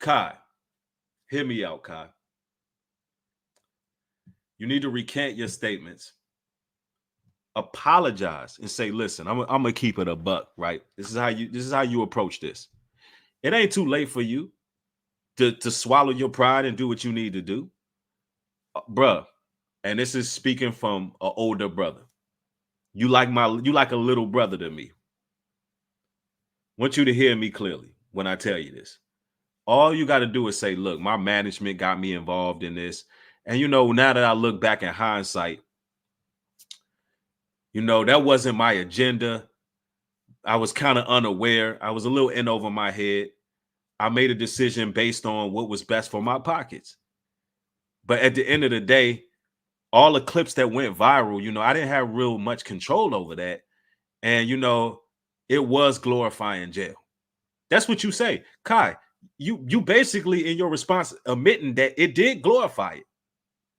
Kai, hear me out, Kai. You need to recant your statements. Apologize and say, listen, I'm gonna keep it a buck, right? This is how you approach this. It ain't too late for you to swallow your pride and do what you need to do. Bruh, and this is speaking from an older brother. You like a little brother to me. Want you to hear me clearly when I tell you this. All you got to do is say, look, my management got me involved in this. And, you know, now that I look back in hindsight, you know, that wasn't my agenda. I was kind of unaware. I was a little in over my head. I made a decision based on what was best for my pockets. But at the end of the day, all the clips that went viral, you know, I didn't have real much control over that. And, you know, it was glorifying jail. That's what you say. Kai, you basically in your response admitting that it did glorify it.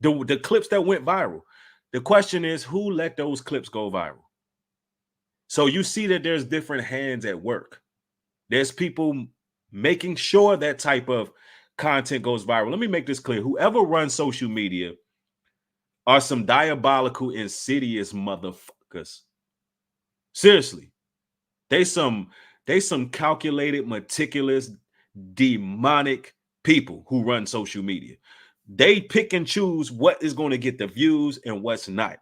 The clips that went viral. The question is, who let those clips go viral? So you see that there's different hands at work. There's people making sure that type of content goes viral. Let me make this clear. Whoever runs social media are some diabolical, insidious motherfuckers. Seriously. They some calculated, meticulous, demonic people who run social media. They pick and choose what is going to get the views and what's not.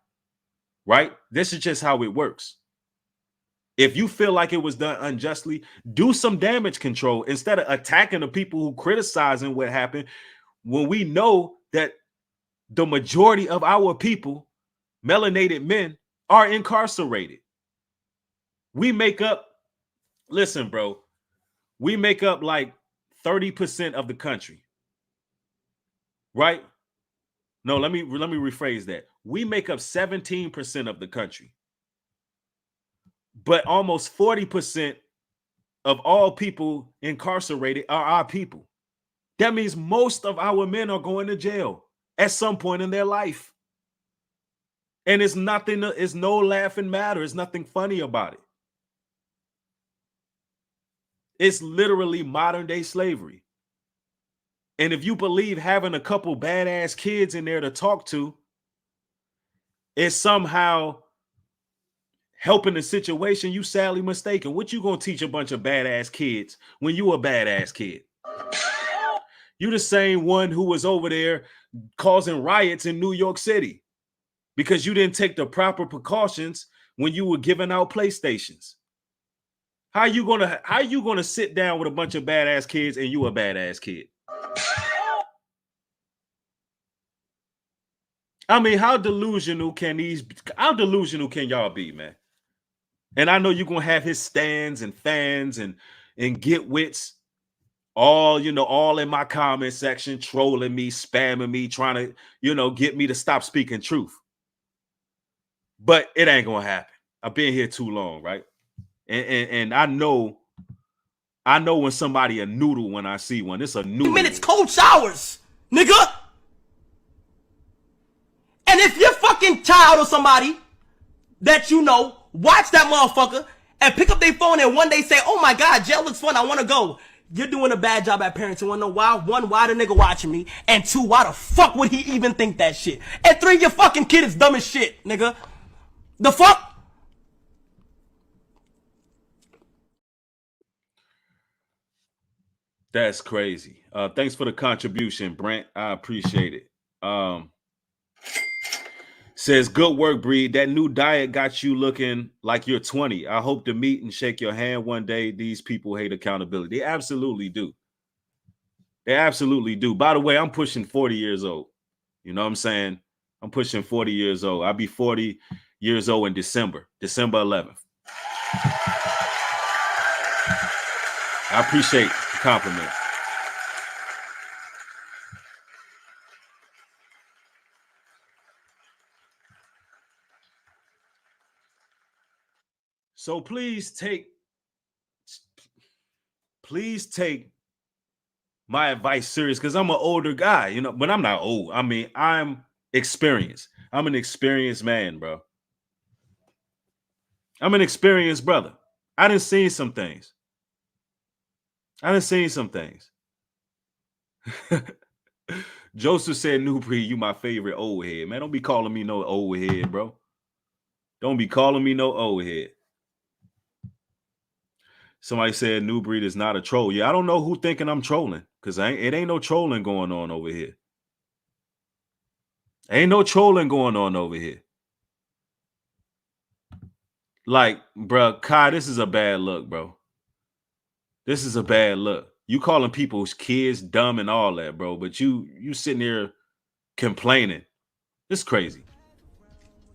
Right? This is just how it works. If you feel like it was done unjustly, do some damage control instead of attacking the people who criticizing what happened when we know that the majority of our people, melanated men, are incarcerated. We make up, listen, bro, we make up like 30% of the country. Right? No, let me rephrase that. We make up 17% of the country. But almost 40% of all people incarcerated are our people. That means most of our men are going to jail at some point in their life. And it's nothing, it's no laughing matter. It's nothing funny about it. It's literally modern day slavery. And if you believe having a couple badass kids in there to talk to is somehow helping the situation, you sadly mistaken. What you gonna teach a bunch of badass kids when you a badass kid? You the same one who was over there causing riots in New York City because you didn't take the proper precautions when you were giving out PlayStations. How you gonna sit down with a bunch of badass kids and you a badass kid? I mean, how delusional can y'all be, man? And I know you're gonna have his stands and fans and get wits all, you know, all in my comment section, trolling me, spamming me, trying to, you know, get me to stop speaking truth. But it ain't gonna happen. I've been here too long, right? And I know when somebody a noodle when I see one. It's a noodle. Minutes cold showers, nigga. And if your fucking child or somebody that you know watch that motherfucker and pick up their phone and one day say, oh my God, jail looks fun, I want to go. You're doing a bad job at parenting. Want to know why? One, why the nigga watching me? And two, why the fuck would he even think that shit? And three, your fucking kid is dumb as shit, nigga. The fuck? That's crazy. Thanks for the contribution, Brent. I appreciate it. Says, good work, Breed. That new diet got you looking like you're 20. I hope to meet and shake your hand one day. These people hate accountability. They absolutely do. They absolutely do. By the way, I'm pushing 40 years old. You know what I'm saying? I'm pushing 40 years old. I'll be 40 years old in December 11th. I appreciate the compliment. So please take my advice serious because I'm an older guy, you know, but I'm not old. I mean, I'm experienced. I'm an experienced man, bro. I'm an experienced brother. I done seen some things. Joseph said, Nubreed, you my favorite old head. Man, don't be calling me no old head, bro. Don't be calling me no old head. Somebody said Nubreed is not a troll. Yeah, I don't know who thinking I'm trolling because it ain't no trolling going on over here. Ain't no trolling going on over here. Like, bro, Kai, this is a bad look, bro. This is a bad look. You calling people's kids dumb and all that, bro, but you sitting there complaining. It's crazy.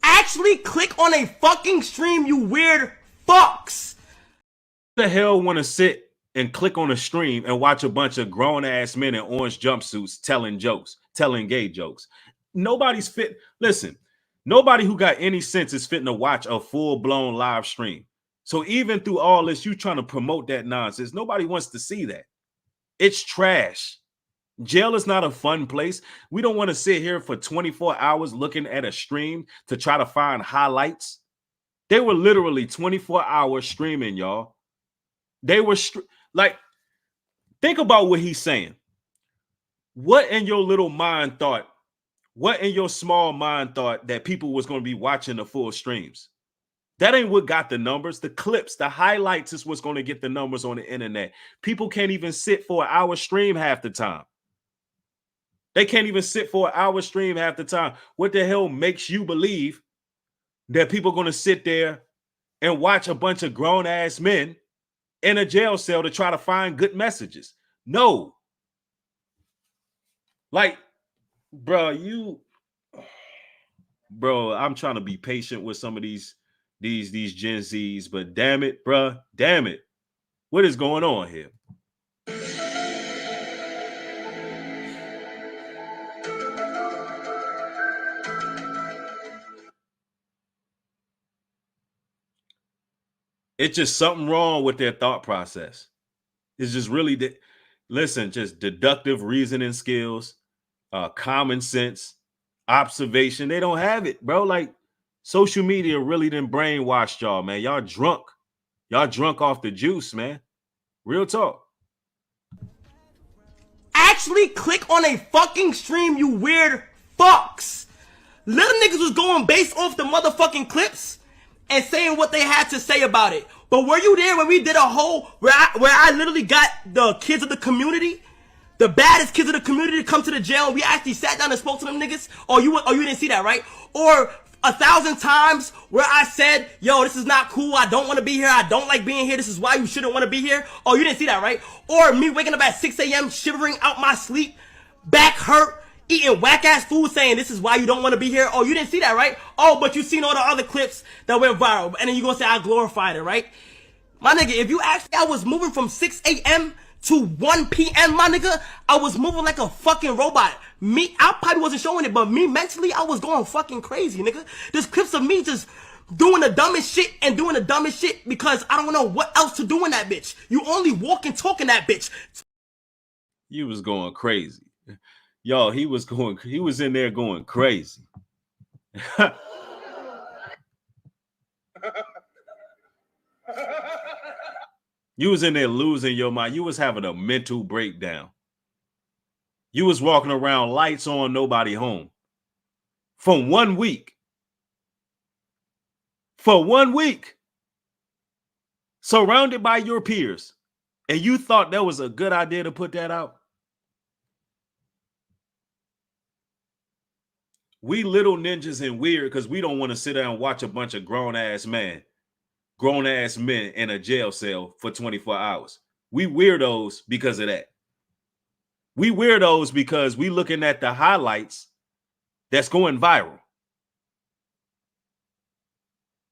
Actually click on a fucking stream, you weird fucks. Who the hell want to sit and click on a stream and watch a bunch of grown-ass men in orange jumpsuits telling jokes, telling gay jokes? Nobody's fit. Listen, nobody who got any sense is fitting to watch a full-blown live stream. So even through all this, you trying to promote that nonsense. Nobody wants to see that. It's trash. Jail is not a fun place. We don't want to sit here for 24 hours looking at a stream to try to find highlights. They were literally 24 hours streaming, y'all. They were like, think about what he's saying. What in your little mind thought, what in your small mind thought that people was going to be watching the full streams? That ain't what got the numbers. The clips, the highlights is what's going to get the numbers on the internet. People can't even sit for an hour stream half the time. They can't even sit for an hour stream half the time. What the hell makes you believe that people are going to sit there and watch a bunch of grown-ass men in a jail cell to try to find good messages? No. Like, bro, I'm trying to be patient with some of these Gen Zs, but damn it, bro, damn it. What is going on here? It's just something wrong with their thought process. It's just really, listen, just deductive reasoning skills, common sense, observation. They don't have it, bro. Like, social media really done brainwashed y'all, man. Y'all drunk. Y'all drunk off the juice, man. Real talk. Actually click on a fucking stream, you weird fucks. Little niggas was going based off the motherfucking clips and saying what they had to say about it. But were you there when we did a whole, where I literally got the kids of the community, the baddest kids of the community, to come to the jail, and we actually sat down and spoke to them niggas? Or you didn't see that, right? Or 1,000 times where I said, yo, this is not cool, I don't want to be here, I don't like being here, this is why you shouldn't want to be here? Oh, you didn't see that, right? Or me waking up at 6 a.m. shivering out my sleep, back hurt, eating whack-ass food, saying this is why you don't want to be here? Oh, you didn't see that, right? Oh, but you seen all the other clips that went viral, and then you gonna say I glorified it, right? My nigga, if you ask me, I was moving from 6 a.m. to 1 p.m., my nigga. I was moving like a fucking robot. I probably wasn't showing it, but me mentally, I was going fucking crazy, nigga. There's clips of me just doing the dumbest shit and doing the dumbest shit because I don't know what else to do in that bitch. You only walk and talk in that bitch. You was going crazy. Y'all, he was in there going crazy. You was in there losing your mind. You was having a mental breakdown. You was walking around lights on, nobody home. For 1 week. For 1 week. Surrounded by your peers. And you thought that was a good idea to put that out? We little ninjas and weird because we don't want to sit down and watch a bunch of grown-ass men in a jail cell for 24 hours. We weirdos because of that. We weirdos because we looking at the highlights that's going viral.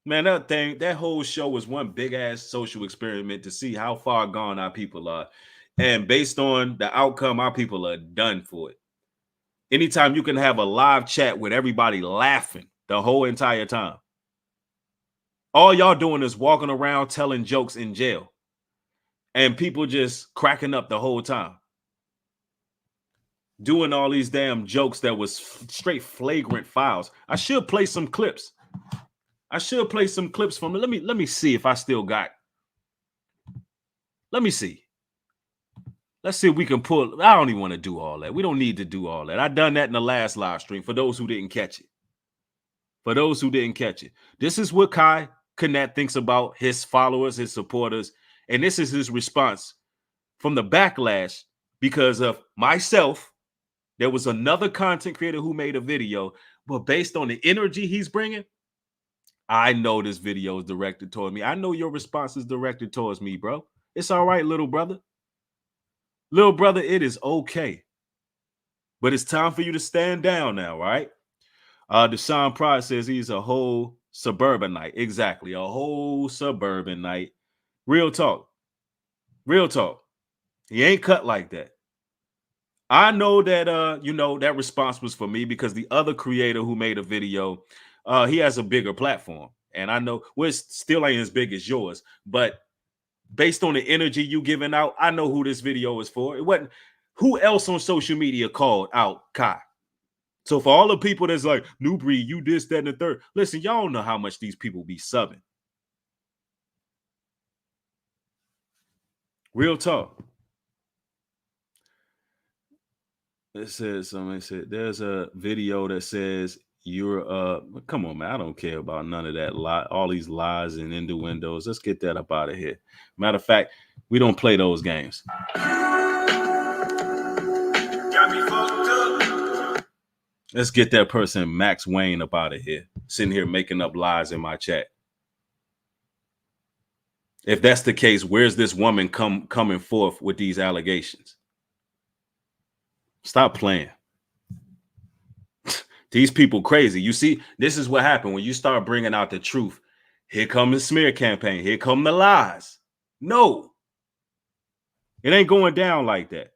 Man, that whole show was one big ass social experiment to see how far gone our people are. And based on the outcome, our people are done for it. Anytime you can have a live chat with everybody laughing the whole entire time. All y'all doing is walking around telling jokes in jail. And people just cracking up the whole time. Doing all these damn jokes that was straight flagrant files. I should play some clips. From let me see if I still got. Let me see. Let's see if we can pull. I don't even want to do all that. We don't need to do all that. I done that in the last live stream for those who didn't catch it. This is what Cenat thinks about his followers, his supporters, and this is his response from the backlash because of myself. There was another content creator who made a video, but based on the energy he's bringing, I know this video is directed toward me. I know your response is directed towards me, bro. It's all right, little brother. Little brother, it is okay. But it's time for you to stand down now, right? Deshaun Pride says he's a whole suburbanite. Exactly, a whole suburbanite. Real talk. Real talk. He ain't cut like that. I know that you know, that response was for me because the other creator who made a video, he has a bigger platform. And I know, well, it still ain't as big as yours, but based on the energy you giving out, I know who this video is for. It wasn't who else on social media called out Kai. So for all the people that's like, Nubreed, you this, that, and the third, listen, y'all know how much these people be subbing. Real talk. It says something. Said there's a video that says you're come on, man. I don't care about none of that all these lies and innuendos. Let's get that up out of here. Matter of fact, we don't play those games. Got me fucked up. Let's get that person Max Wayne up out of here. Sitting here making up lies in my chat. If that's the case, where's this woman coming forth with these allegations? Stop playing. These people crazy. You see, this is what happened when you start bringing out the truth. Here comes the smear campaign. Here come the lies. No, it ain't going down like that.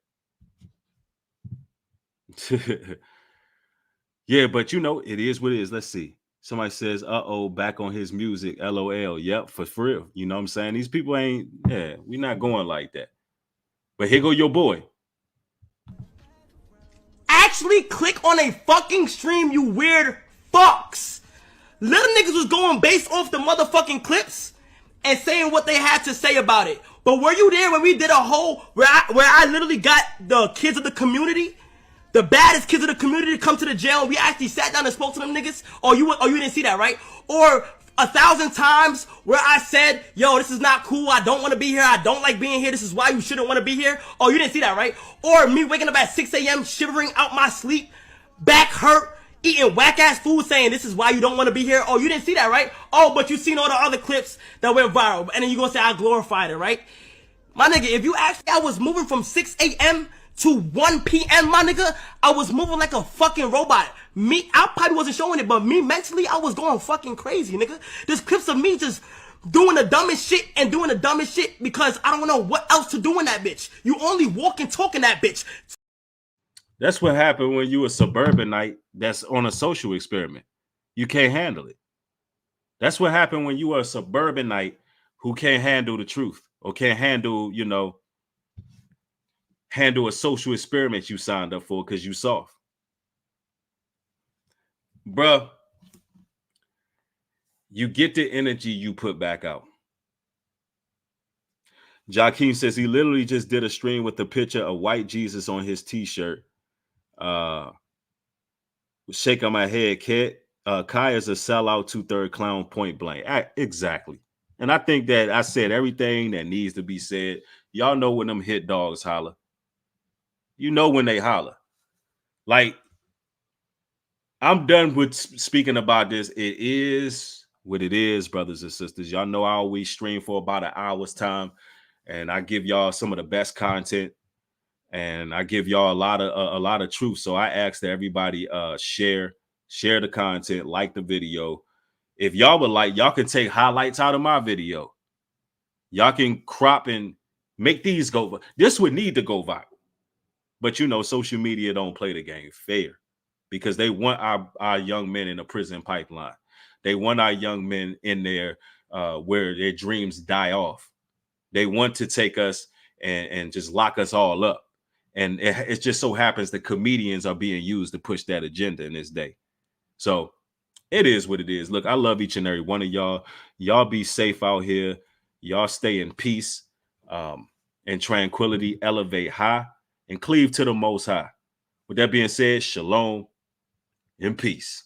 Yeah, but you know, it is what it is. Let's see. Somebody says, uh-oh, back on his music, LOL. Yep, for real. You know what I'm saying? These people ain't, yeah, we're not going like that. But here go your boy. Actually click on a fucking stream, you weird fucks. Little niggas was going based off the motherfucking clips and saying what they had to say about it. But were you there when we did a whole, where I literally got the kids of the community, the baddest kids of the community to come to the jail, and we actually sat down and spoke to them niggas? Or you didn't see that, right? Or 1,000 times where I said, yo, this is not cool, I don't want to be here, I don't like being here, this is why you shouldn't want to be here. Oh, you didn't see that, right? Or me waking up at 6 a.m. shivering out my sleep, back hurt, eating whack-ass food saying this is why you don't want to be here. Oh, you didn't see that, right? Oh, but you seen all the other clips that went viral, and then you gonna say I glorified it, right? My nigga, if you ask me, I was moving from 6 a.m. to 1 p.m., my nigga, I was moving like a fucking robot. I probably wasn't showing it, but me mentally, I was going fucking crazy, nigga. There's clips of me just doing the dumbest shit and doing the dumbest shit because I don't know what else to do in that bitch. You only walk and talk in that bitch. That's what happened when you a suburbanite that's on a social experiment. You can't handle it. That's what happened when you are a suburbanite who can't handle the truth or can't handle, you know, handle a social experiment you signed up for because you soft. Bruh, you get the energy you put back out. Joaquin says he literally just did a stream with the picture of white Jesus on his t-shirt. Shake on my head, kid. Kai is a sellout 2/3 clown, point blank. Exactly. And I think that I said everything that needs to be said. Y'all know when them hit dogs holler. You know when they holler. Like, I'm done with speaking about this. It is what it is, brothers and sisters. Y'all know I always stream for about an hour's time, and I give y'all some of the best content, and I give y'all a lot of truth. So I ask that everybody share the content, like the video. If y'all would like, y'all can take highlights out of my video. Y'all can crop and make these go. This would need to go viral. But you know, social media don't play the game fair because they want our young men in the prison pipeline. They want our young men in there where their dreams die off. They want to take us and just lock us all up. And it just so happens that comedians are being used to push that agenda in this day. So it is what it is. Look, I love each and every one of y'all. Y'all be safe out here. Y'all stay in peace and tranquility. Elevate high and cleave to the Most High. With that being said, shalom and peace.